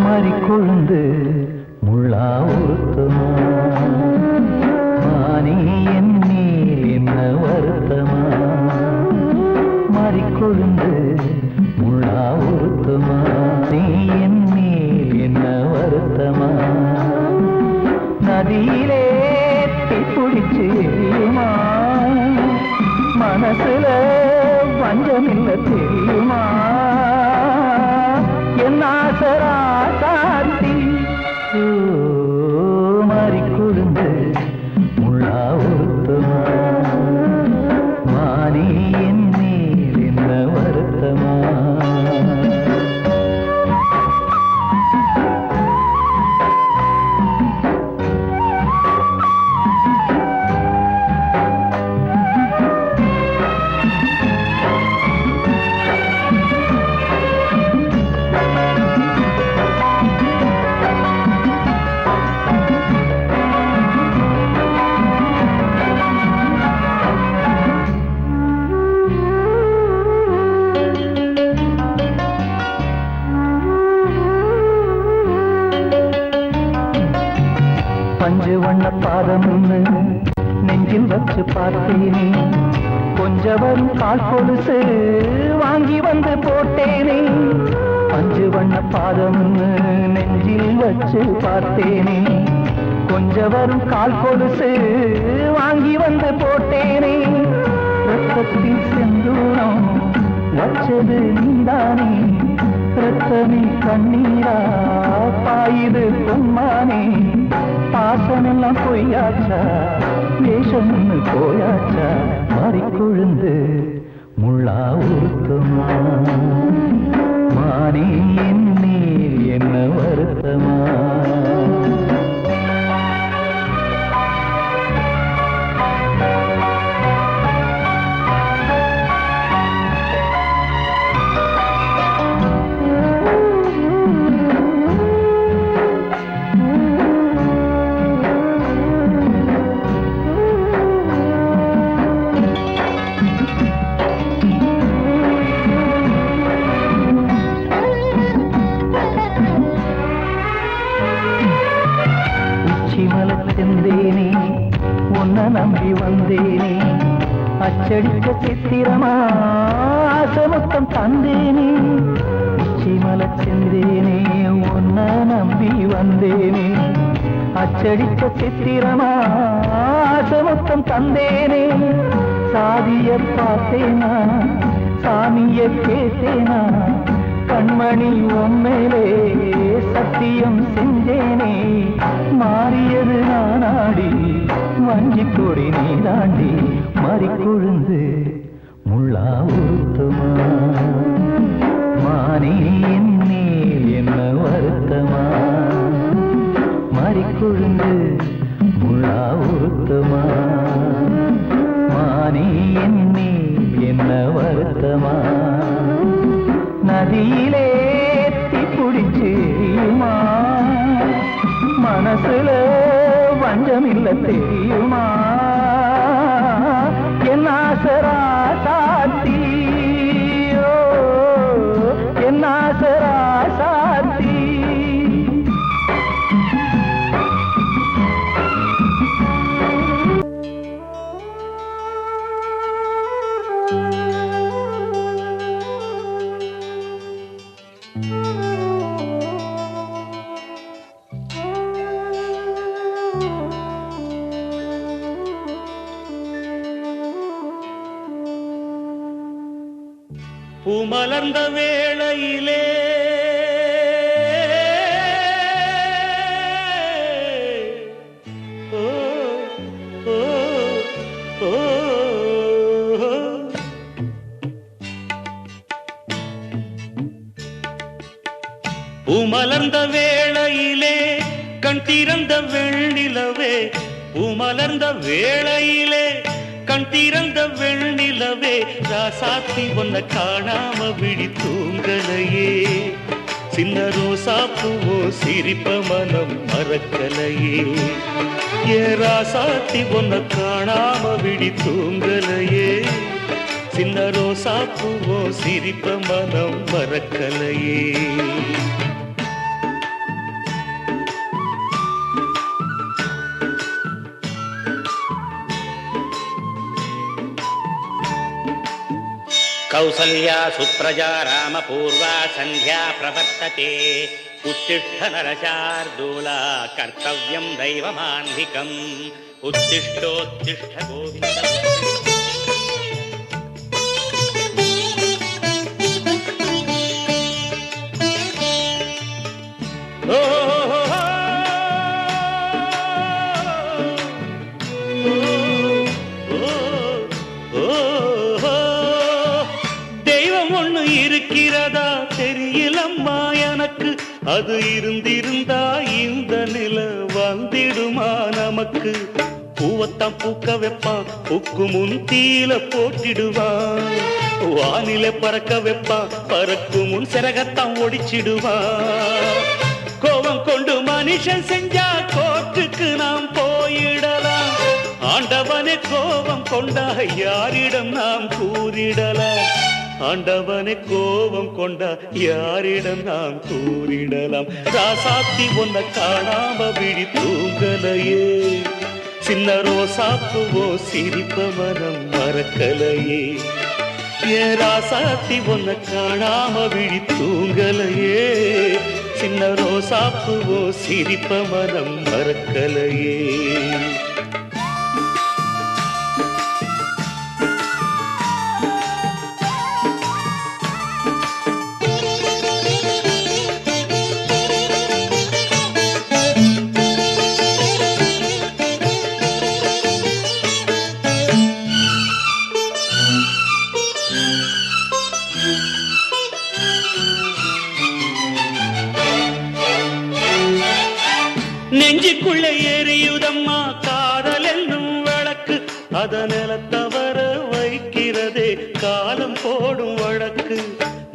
மாறி கொழுந்து முள்ளா உறுத்தமா மானே என் மேல் என்ன வருத்தமா மாறி கொழுந்து முள்ளா உறுத்தமா நீ என் மேல் என்ன வருத்தமா நதியிலே பிடிச்சு எரியுமா மனசுல வஞ்சமில்ல தெரியுமா என் ஆசரா சாத்தி மாறி கொழுந்து முள்ளா உறுத்தமா மானே என் மேல் என்ன வருத்தமா பஞ்சு வண்ண பாதம் நெஞ்சில் வச்சு பார்த்தேனே கொஞ்சம் வரும் கால் கொலுசு வாங்கி வந்து போட்டேனே பஞ்சு வண்ண பாதம் நெஞ்சில் வச்சு பார்த்தேனே கொஞ்சம் வரும் கால் கொலுசு வாங்கி வந்து போட்டேனே ரத்தத்தில் செந்தூரம் வச்சது நீதானே ரத்தமே கண்ணீரா பாயுது பொம்மானே பாசமெல்லாம் பொய்யாச்சா வேஷம்னு போயாச்சா மாறி கொழுந்து முள்ளா உறுத்தமா மானே என் மேல் என்ன வருத்தமா செந்தேனே உன்னை நம்பி வந்தேனே அச்சடிக்க சித்திரமா ஆசமுத்தம் தந்தேனே உச்சிமல செந்தேனே உன்னை நம்பி வந்தேனே அச்சடிக்க சித்திரமா ஆசமுத்தம் தந்தேனே சாதிய பார்த்தேனா சாமிய கேட்டேனா கண்மணி உம்மேலே சத்தியம் செஞ்சேனே மாறியது நானாடி வஞ்சி கொடி நீ தாண்டி மாறி கொழுந்து முள்ளா உறுத்தமா மானே என் மேல் என்ன வருத்தமா மாறி கொழுந்து முள்ளா உறுத்தமா மானே என் மேல் என்ன வருத்தமா நதியிலே பிடிச்சு எரியுமா மனசுல வஞ்சமில்ல தெரியுமா என் ஆசரா சாத்தி என் ஆசரா சாத்தி பூமலர்ந்த வேளையிலே ஓ ஓ ஓ பூமலர்ந்த வேளையிலே கண் திறந்த வெண்ணிலவே பூமலர்ந்த வேளையிலே கண் திறந்த வெண்ணிலவே ராசாத்தி ஒன்ன காணாம விழி தூங்கலையே சின்ன ரோசா பூவோ சிரிப்ப மனம் மறக்கலையே ஏ ராசாத்தி ஒன்ன காணாம விழி தூங்கலையே சின்ன ரோசா பூவோ சிரிப்ப மனம் மறக்கலையே कौसल्या सुप्रजा रामपूर्वा सन्ध्या प्रवर्तते उत्तिष्ठ नरशार्दूला कर्तव्यं दैवमान्धिकम् उत्तिष्ठोत्तिष्ठ गोविन्द தெய்வம் ஒண்ணு இருக்கிறதா தெரியலம்மா எனக்கு அது இருந்திருந்தா இந்த நில வந்திடுமா நமக்கு பூவத்தான் பூக்க வைப்பான் பூக்கு முன் தீல போட்டிடுவான் வானில பறக்க வைப்பான் பறக்கும் முன் சிறகத்தான் ஒடிச்சிடுவான் கோபம் கொண்டு மனுஷன் செஞ்சா கோர்ட்டுக்கு நாம் போயிடலாம் ஆண்டவனே கோபம் கொண்டா யாரிடம் நாம் கூறிடலாம் ஆண்டவனே கோபம் கொண்டா யாரிடம் நாம் கூறிடலாம் ராசாத்தி ஒன்ன காணாம விழி தூங்கலையே சின்ன ரோசாப்புவோ சிரிப்ப மனம் மறக்கலையே ஏன் ராசாத்தி ஒன்ன காணாம விழி தூங்கலையே சின்ன ரோசாப்புவோ சிரிப்ப மனம் மறக்கலையே நெஞ்சுக்குள்ளே எரியுதம்மா காதல் என்னும் விளக்கு அதனால தவற வைக்கிறதே காலம் போடும் வழக்கு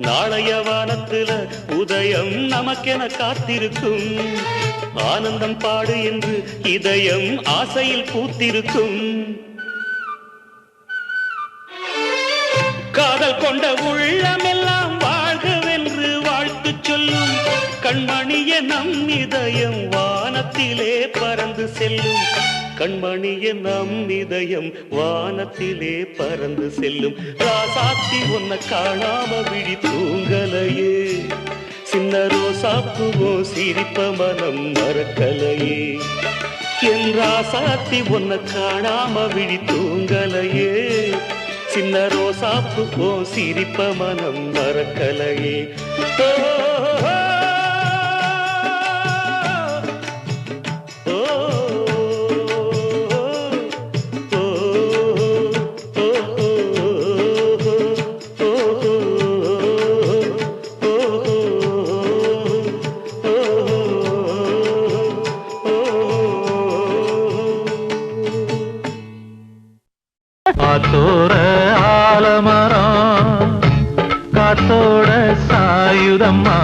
நாளைய வானத்துல உதயம் நமக்கென காத்திருக்கும் ஆனந்தம் பாடு என்று இதயம் ஆசையில் பூத்திருக்கும் காதல் கொண்ட உள்ளமெல்லாம் வாழ்கவென்று வாழ்த்து சொல்லும் கண்மணிய நம் இதயம் வானத்திலே பறந்து செல்லும் கண்மணிய நம் இதயம் வானத்திலே பறந்து செல்லும் ராசாத்தி ஒன்ன காணாம விழி தூங்கலையே சின்ன ரோசாப்புவோ சிரிப்ப மனம் மறக்கலையே என் ராசாத்தி ஒன்ன காணாம விழி தூங்கலையே சின்ன ரோசாப்புவோ சிரிப்ப மனம் மறக்கலையே காத்தோர ஆலமரம் காத்தோட சாயுதம்மா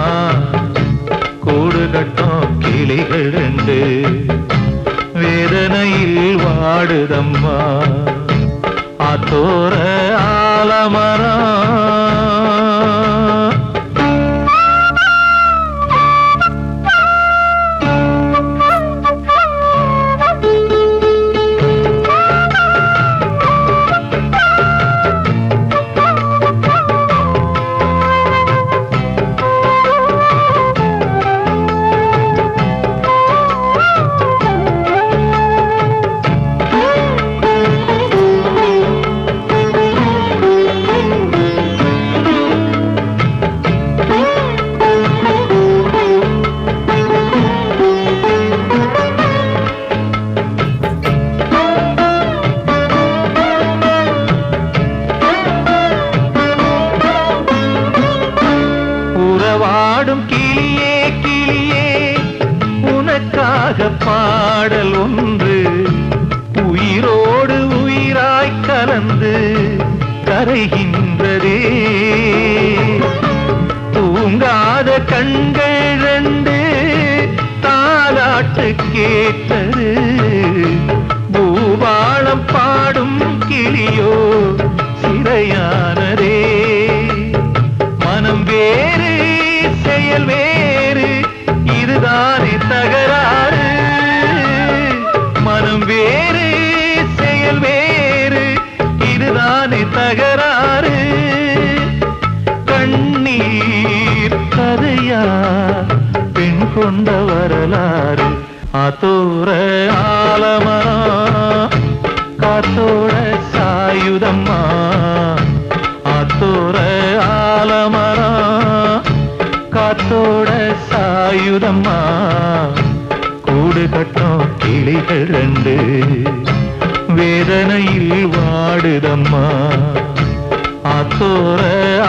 கூடு கட்டும் கிளிகள் ரெண்டு வேதனையில் வாடுதம்மா ஆத்தோர ஆலமரம் பாடல் ஒன்று உயிரோடு உயிராய் கலந்து கரைகின்றதே தூங்காத கண்கள் ரெண்டு தாலாட்டு கேட்டது பூபாளம் பாடும் கிளியோ சிறையானதே மனம் வேறு செயல் வேறு இதுதானே தகராறு மனம் வேறு செயல் வேறு இதுதானே தகராறு உயிர் கதையா பெண் கொண்ட வரலாறு ஆத்தோர ஆலமரம் காத்தோட சாயுதம்மா ஆத்தோர ஆலமரம் காத்தோட சாயுதம்மா கூடு கட்டும் கிளிகள் ரெண்டு வேதனையில் வாடுதம்மா ஆத்தோர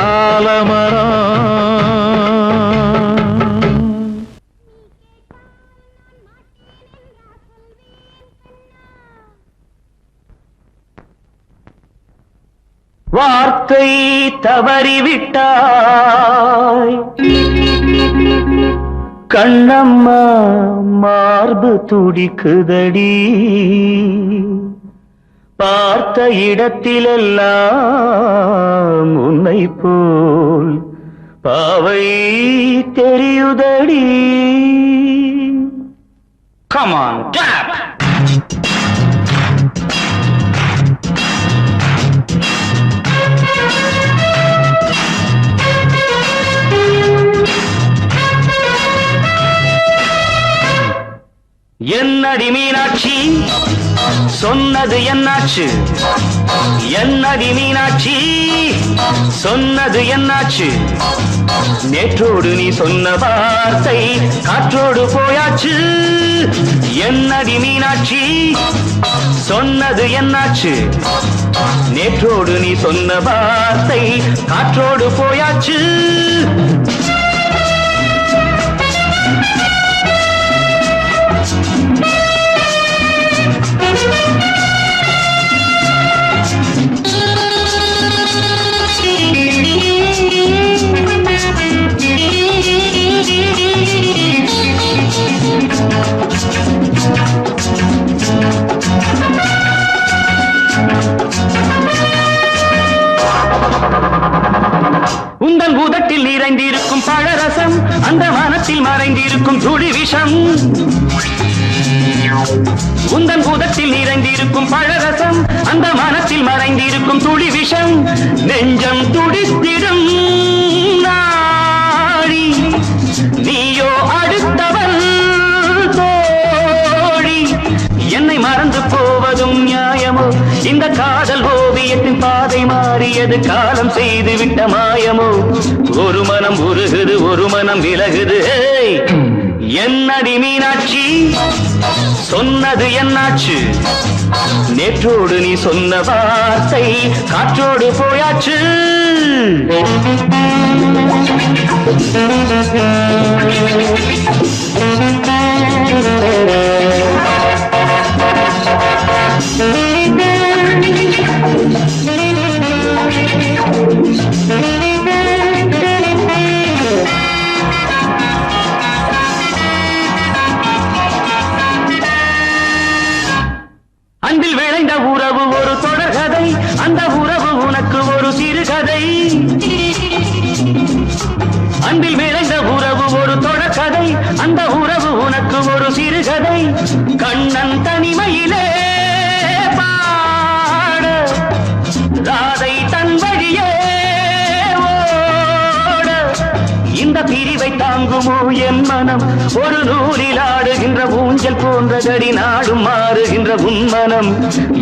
ஆலமரம் வார்த்தை தவறிவிட்டாய் கண்ணம்மா மார்பு துடிக்குதடி பார்த்த இடத்திலெல்லாம் உன்னை போல் பாவை தெரியுதடி. Come on, tap! என்னடி மீனாட்சி சொன்னது என்னாச்சு என்னடி மீனாட்சி சொன்னது என்னாச்சு நேற்றோடு நீ சொன்ன வார்த்தை காற்றோடு போயாச்சு என்னடி மீனாட்சி சொன்னது என்னாச்சு நேற்றோடு நீ சொன்ன வார்த்தை காற்றோடு போயாச்சு உந்தன் பூதத்தில் நிறைந்திருக்கும் பழரசம் அந்த வானத்தில் மறைந்திருக்கும் துளி விஷம் உந்தன் பூதத்தில் நிறைந்திருக்கும் பழரசம் அந்த வானத்தில் மறைந்திருக்கும் துளி விஷம் நெஞ்சம் துடித்திடும் நாடி நீயோ அடுத்தவள் தோழி என்னை மறந்து போவதும் நியாயமோ இந்த காதல் ஓவியத்தின் பாதை மாறியது காலம் செய்து விட்ட மாயமோ ஒரு மனம் உருகுது ஒரு மனம் விலகுது என்னடி மீனாட்சி சொன்னது என்னாச்சு நேற்றோடு நீ சொன்ன வார்த்தை காற்றோடு போயாச்சு அன்பில் விளைந்த உறவு ஒரு தொடர்கதை அந்த உறவு உனக்கு ஒரு சிறுகதை அன்பில் விளைந்த உறவு ஒரு தொடர்கதை அந்த உறவு உனக்கு ஒரு சிறுகதை கண்ணன் தனிமையிலே பாட ராதை தன் வழியே ஓட இந்த பிரிவை தாங்குமோ என் மனம் ஒரு நூலில் ஆடுகின்ற ஊஞ்சல் போன்றதடி நாடும் மாறுகின்ற உன்மனம்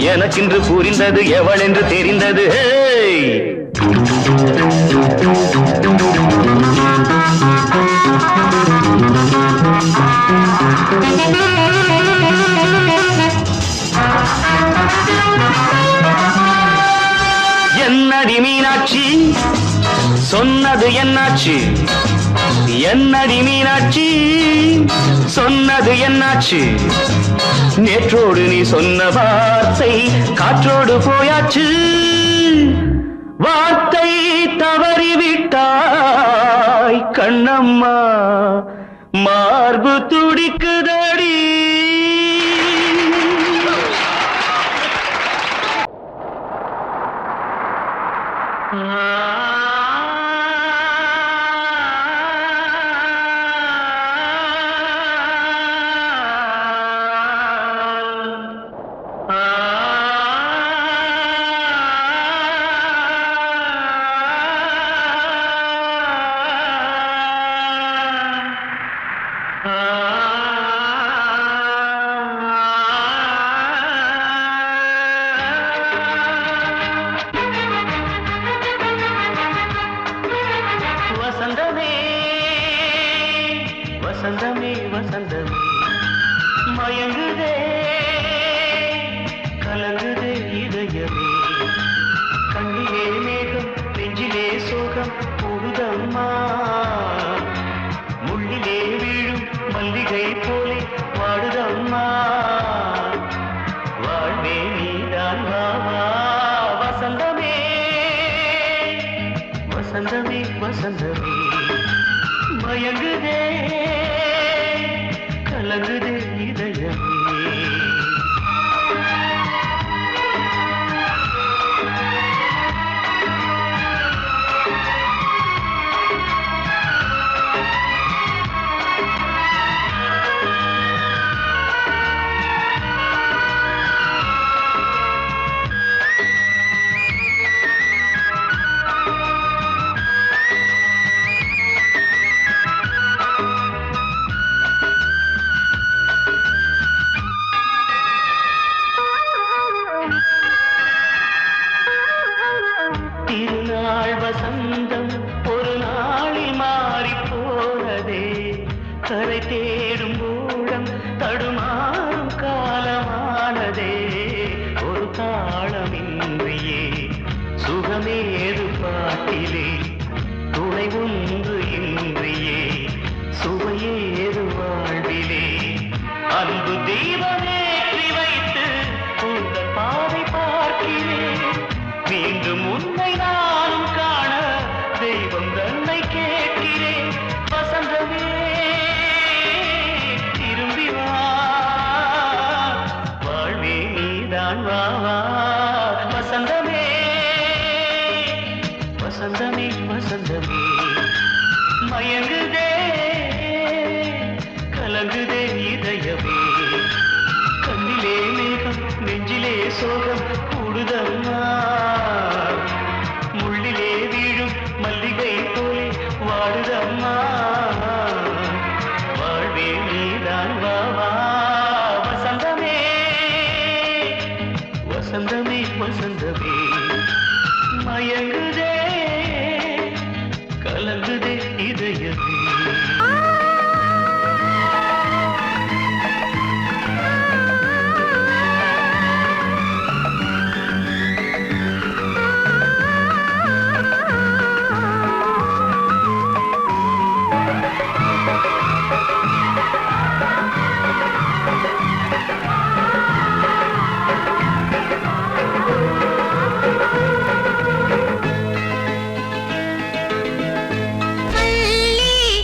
எனக்கென்று புரிந்தது எவள் என்று தெரிந்தது என்னடி மீனாட்சி சொன்னது என்னாச்சு என்னடி மீனாட்சி சொன்னது என்னாச்சு நேற்றோடு நீ சொன்ன வார்த்தை காற்றோடு போயாச்சு வார்த்தை தவறிவிட்டாய் கண்ணம்மா மார்பு துடிக்குதடி வசந்தமே வசந்தமே வசந்தமே மயங்குதே கலங்குதே இதயமே கண்ணிலே மேகம் நெஞ்சிலே சோகம் கூடுதம்மா முள்ளிலே வீழும் மல்லிகை போலே வாடுதம்மா வாழ்வே நீதான் வாவா வசந்தமே வசந்தமே வசந்தமே மயங்குதே கலங்குதே இதயமே திருநாள் வசந்தம் ஒரு நாளில் மாறி போனதே கரை தேடும் ஊழம் தடுமாறும் காலமானதே ஒரு தாளமின்றியே சுகமேது பாட்டிலே துணை ஒன்று இன்றியே சுவையேது வாழ்விலே அன்பு தீபமேற்றி வைத்து உங்கள் பாதை பார்க்கிறேன் மீண்டும் உன்னை நானும் காண தெய்வம் தன்னை கேட்கிறேன் வசந்தமே திரும்பி வா வாழ்வே நீதான் வா வசந்தமே வசந்தமே வசந்தமே மயங்குதே கலங்குதே இதயமே கண்ணிலே மேகம் நெஞ்சிலே சோகம் கூடுதம்மா முள்ளிலே வீழும் மல்லிகை போலே வாடுதம்மா வாழ்வே நீதான் வா வசந்தமே வசந்தமே வசந்தமே மயங்குதே கலங்குதே இதயமே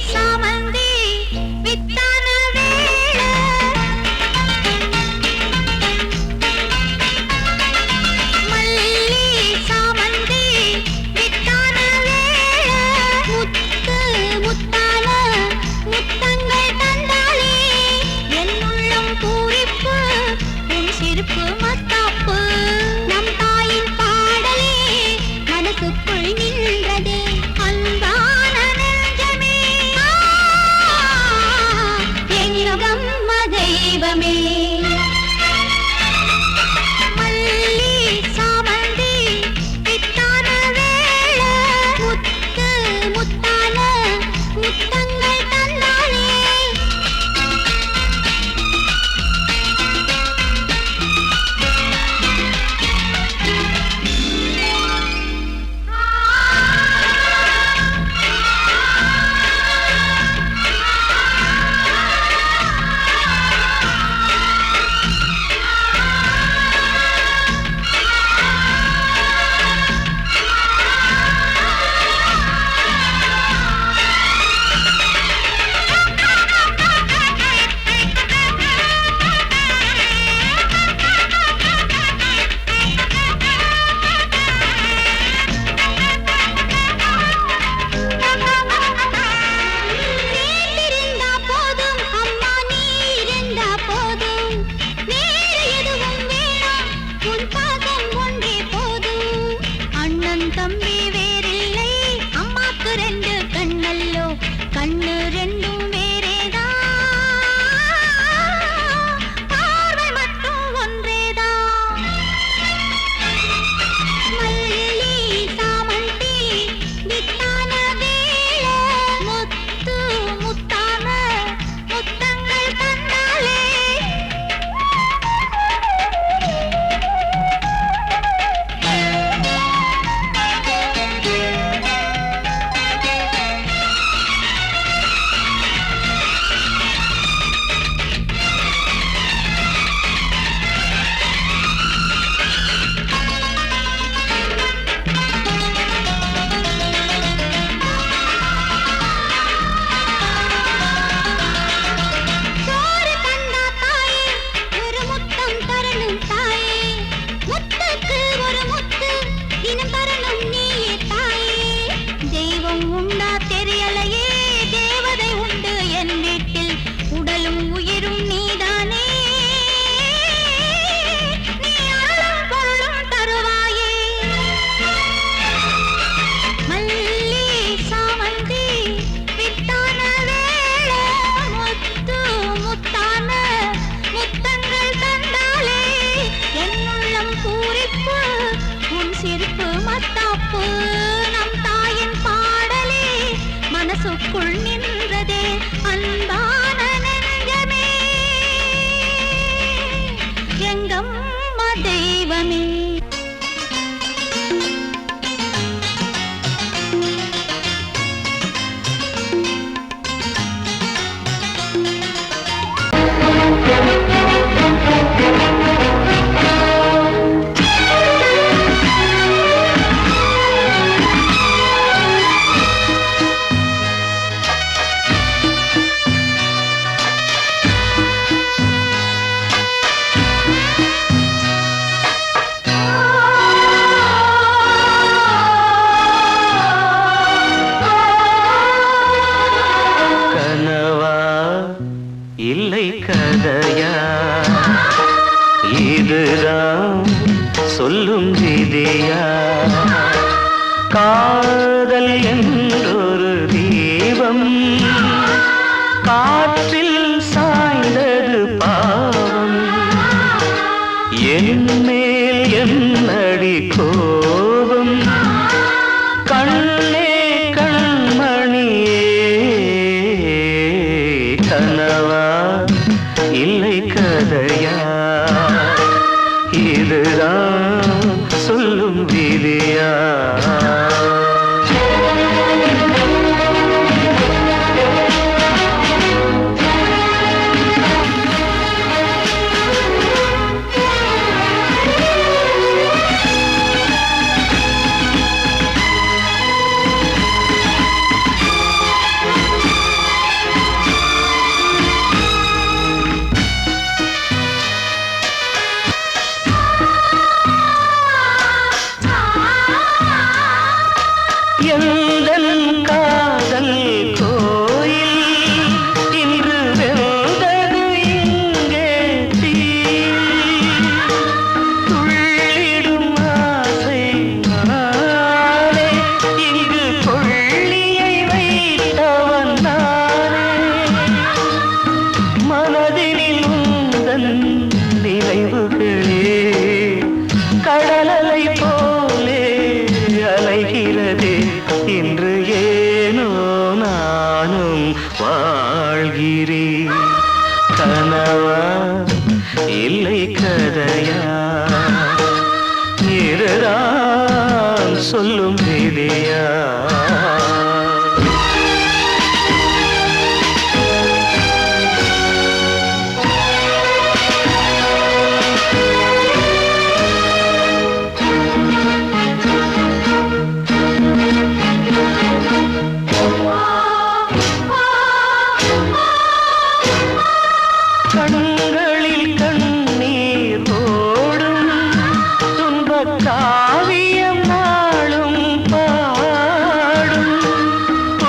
சாம நெஞ்சுக்குள் நின்றதே அன்பான நெஞ்சமே எங்கம்மா தெய்வமே இல்லை கதையா இதுதான் சொல்லும் விதியா காதல் என்றொரு தீபம் காற்றில் சாய்ந்தது பாவம் என் மேல் என்னடி கோபம் கண்ணே கண்மணியே கனவா இல்லை கதையா இதுதான் சொல்லும் விதியா இன்று ஏனோ நானும் வாழ்கிறேன் கனவா இல்லை கதையா இதுதான் சொல்லும் விதியா கண்களில் கண்ணீர் ஓடும் துன்பக் காவியம் நாளும் பாடும்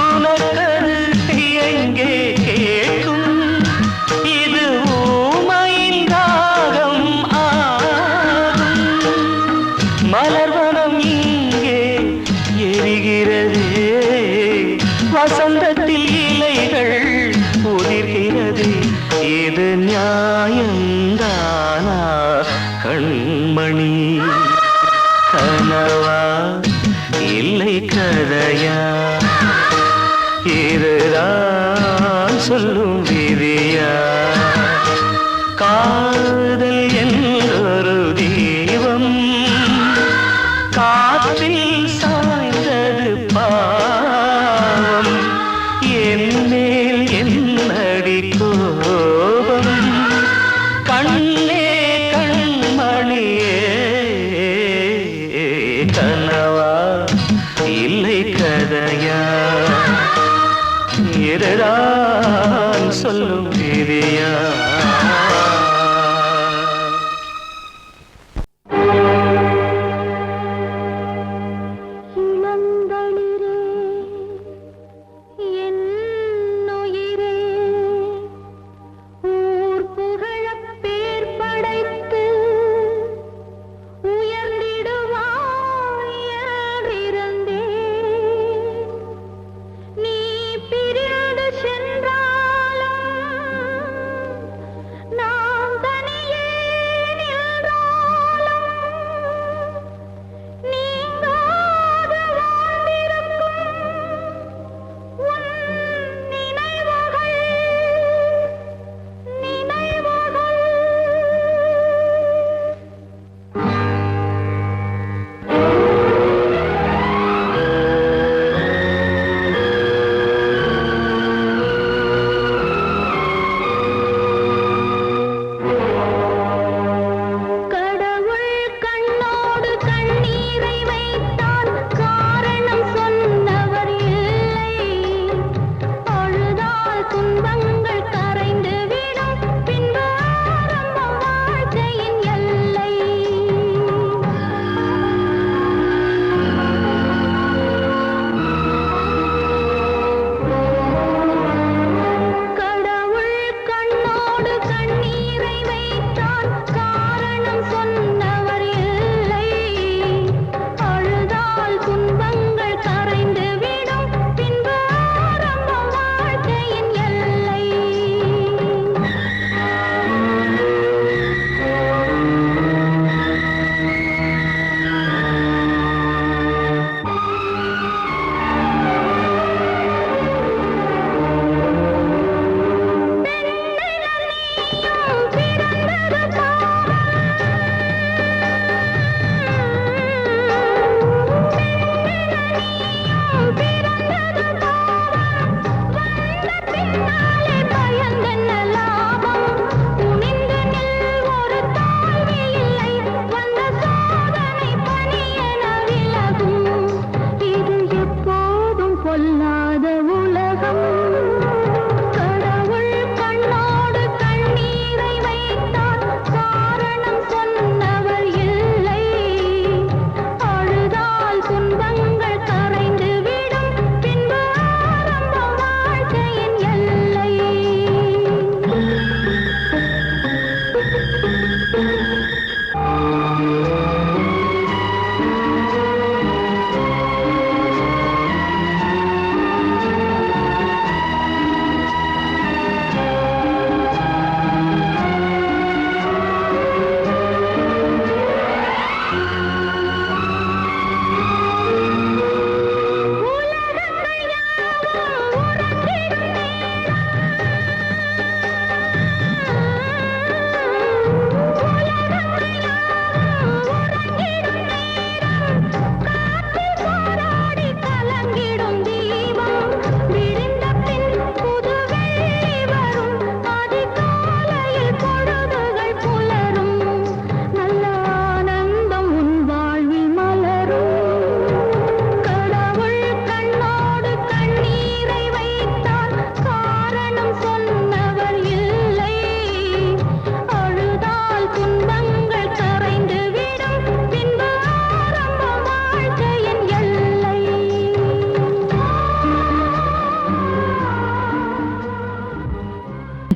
உனக்கது எங்கே கேட்கும் இது ஊமையின் தாகம் ஆகும் மலர்வனம் இங்கே எரிகிறதே வசந்தத்தில் இலைகள் உதிர்கிறது இது நியாயந்தானா கண்மணி கனவா இல்லை கதையா இதுதான் சொல்லும் விதியா காதல் என்றொரு தீபம் காற்றில் சாய்ந்தது பாவம் என் மேல் என்னடி கோபம் கண்ணே கண்மணியே கனவா இல்லை கதையா இதுதான் சொல்லும் விதியா சென்றாலும் நான்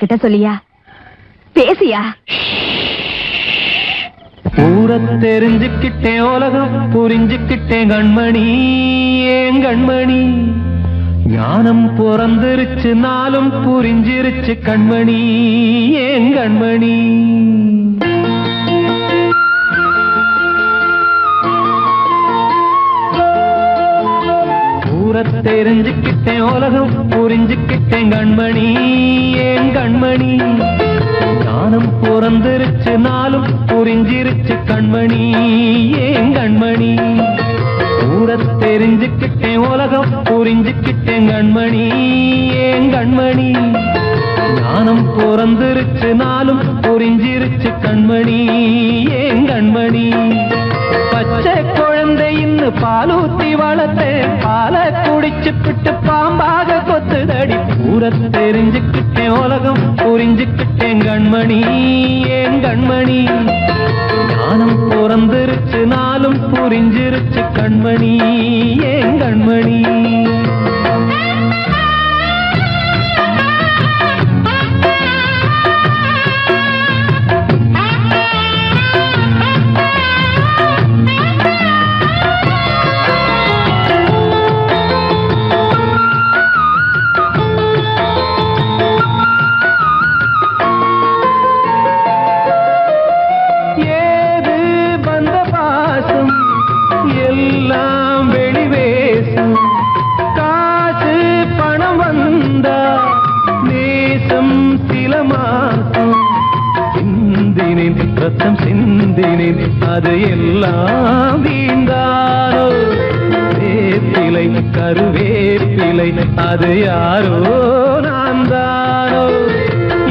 அவகிட்ட சொல்லியா? பேசியா? ஊர தெரிஞ்சுக்கிட்டேன், உலகம் புரிஞ்சுக்கிட்டேன் கண்மணி, ஏன் கண்மணி. ஞானம் பிறந்திருச்சு, நாளும் புரிஞ்சிருச்சு கண்மணி, ஏன் கண்மணி. ஊர தெரிஞ்சுக்கிட்டேன், உலகம் புரிஞ்சுக்கிட்டேன் கண்மணி, ஏன் கண்மணி. ஞானம் பிறந்திருச்சு, நாளும் புரிஞ்சிருச்சு கண்மணி, ஏன் கண்மணி. ஊர தெரிஞ்சுக்கிட்டேன், உலகம் புரிஞ்சுக்கிட்டேன் கண்மணி, ஏன் கண்மணி. ஞானம் பிறந்திருச்சு, நாளும் புரிஞ்சிருச்சு கண்மணி, ஏன் கண்மணி. பச்சை குழந்தையின்னு பாலூத்தி வளர்த்தேன், பாலை குடிச்சு பிட்டு பாம்பாக கொத்துதடி. ஊர தெரிஞ்சுக்கிட்டேன், உலகம் புரிஞ்சுக்கிட்டேன் கண்மணி, ஏன் கண்மணி. ஞானம் பிறந்திருச்சு, நாளும் புரிஞ்சிருச்சு கண்மணி, ஏன் கண்மணி. ரத்தம் சிந்தினேன், அது எல்லாம் வீண்டாரோ. வேப்பிலை கருவேப்பிலை, அது யாரோ நான் தானோ.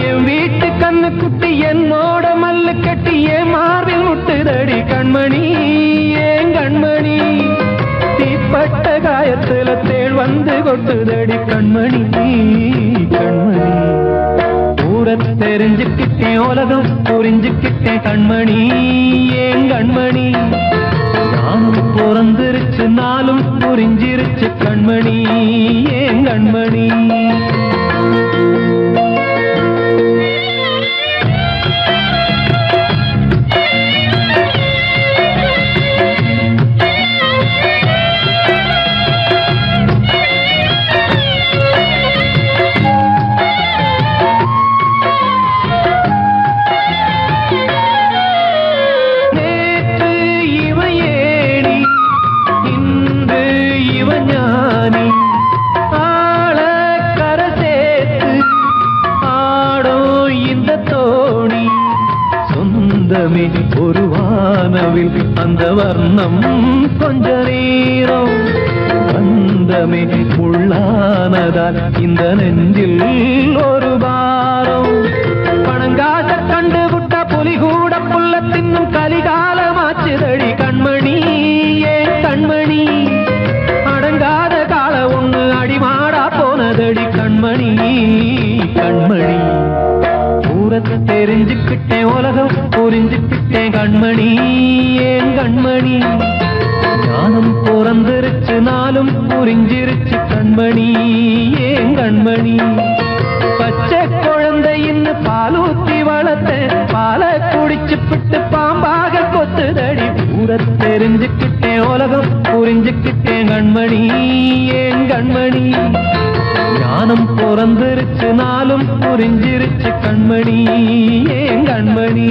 என் வீட்டு கண்ணு குட்டி என்னோட மல்லு கட்டி என் மார்பில் முட்டுதடி கண்மணி, ஏன் கண்மணி. தீப்பட்ட காயத்துல தேள் வந்து கொட்டுதடி கண்மணி, கண்மணி. ஊர தெரிஞ்சுக்கிட்டேன், உலகம் புரிஞ்சுக்கிட்டேன் கண்மணி, ஏன் கண்மணி. ஞானம் பிறந்திருச்சு, நாளும் புரிஞ்சிருச்சு கண்மணி, ஏன் கண்மணி. ஒரு வானவில் அந்த வர்ணம் கொஞ்ச நேரம் பந்தமே உள்ளானதால் இந்த நெஞ்சில் ஒரு பாரம். பணங்காச கண்டு விட்ட புலி கூட புல்ல தின்னும் கலிகாலமாச்சுதடி கண்மணி, ஏன் கண்மணி. அடங்காத கால ஒண்ணு அடிமாடா போனதடி கண்மணி, கண்மணி. ஊரத்தை தெரிஞ்சுக்கிட்டேன், உலகம் புரிஞ்சுக்கிட்டேன் கண்மணி, ஏன் கண்மணி. ஞானம் பிறந்திருச்சு, நாளும் புரிஞ்சிருச்சு கண்மணி, ஏன் கண்மணி. பச்சை குழந்தையின்னு பாலூத்தி வளர்த்தேன், பாலை குடிச்சு பிட்டு பாம்பாக கொத்துதடி. ஊரத்தை தெரிஞ்சுக்கிட்டேன், உலகம் புரிஞ்சுக்கிட்டேன் கண்மணி, ஏன் கண்மணி. ஞானம் பிறந்திருச்சு, நாளும் புரிஞ்சிருச்சு கண்மணி, ஏன் கண்மணி.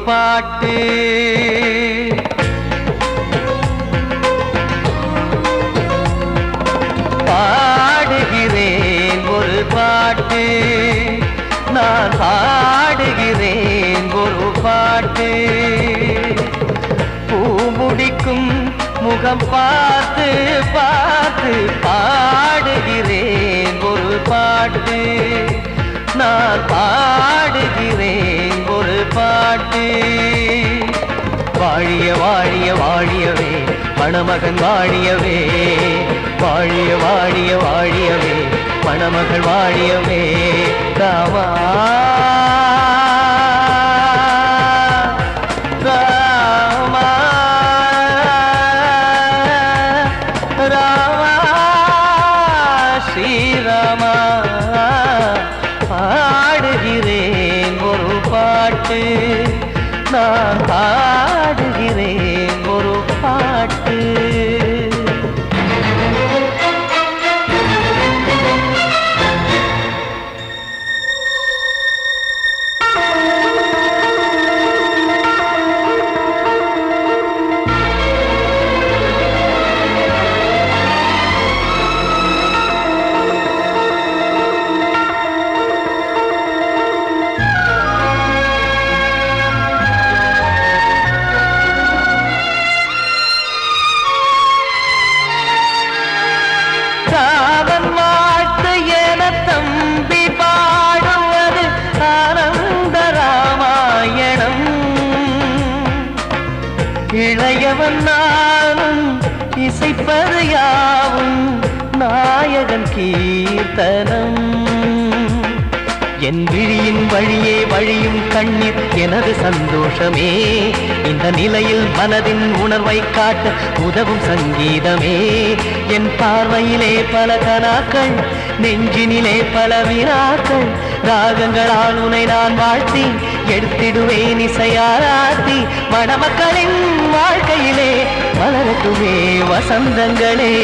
பாட்டு பாடுகிறேன் ஒரு பாட்டு நான் பாடுகிறேன் ஒரு பாட்டு பூ முடிக்கும் முகம் பார்த்து பார்த்து பாடுகிறேன் ஒரு பாட்டு நான் பாடுகிறேன் ஒரு பாட்டு வாழிய வாழிய வாழியவே மணமகன் வாழியவே வாழிய வாழிய வாழியவே மணமகள் வாழியவே ராமா ராமா ராமா ஸ்ரீராமா பாடுகிறேன் ஒரு பாட்டு நான் பாடுகிறேன் ஒரு பாட்டு ராமன் வாழ்த்து என தம்பி பாடுவது ஆனந்த ராமாயணம் இளையவன் நானும் இசைப்பது யாவும் நாயகன் கீர்த்தனம் என் விழியின் வழியே வழியும் கண்ணீர் எனது சந்தோஷமே இந்த நிலையில் மனதின் உணர்வை காட்ட உதவும் சங்கீதமே என் பார்வையிலே பல கனாக்கள் நெஞ்சினிலே பல வினாக்கள் ராகங்களால் உனை நான் வாழ்த்தி எடுத்திடுவேன் இசையாராத்தி மணமக்களின் வாழ்க்கையிலே மலரட்டுமே வசந்தங்களே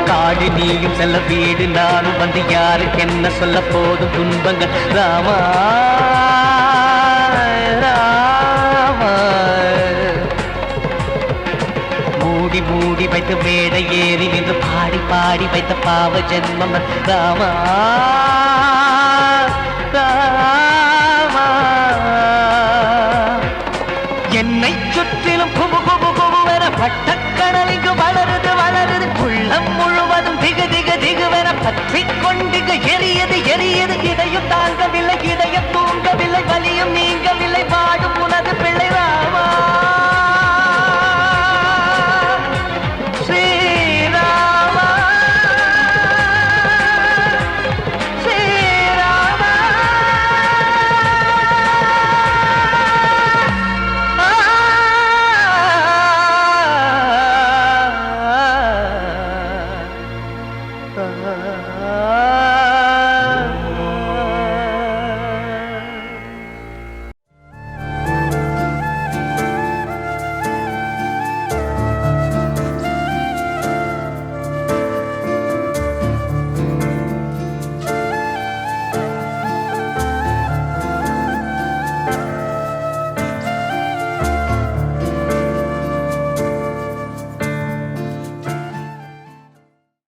காடு நீயும் செல்ல வீடு நானும் வந்து யாருக்கு என்ன சொல்ல போதும் துன்பங்கள் ராமா ராமா மூடி மூடி வைத்து மேடை ஏறி நின்று பாடி பாடி வைத்த பாவ ஜென்மம் ராமா ராமா என்னை சுற்றிலும் குபு குபு குபுவென பட்ட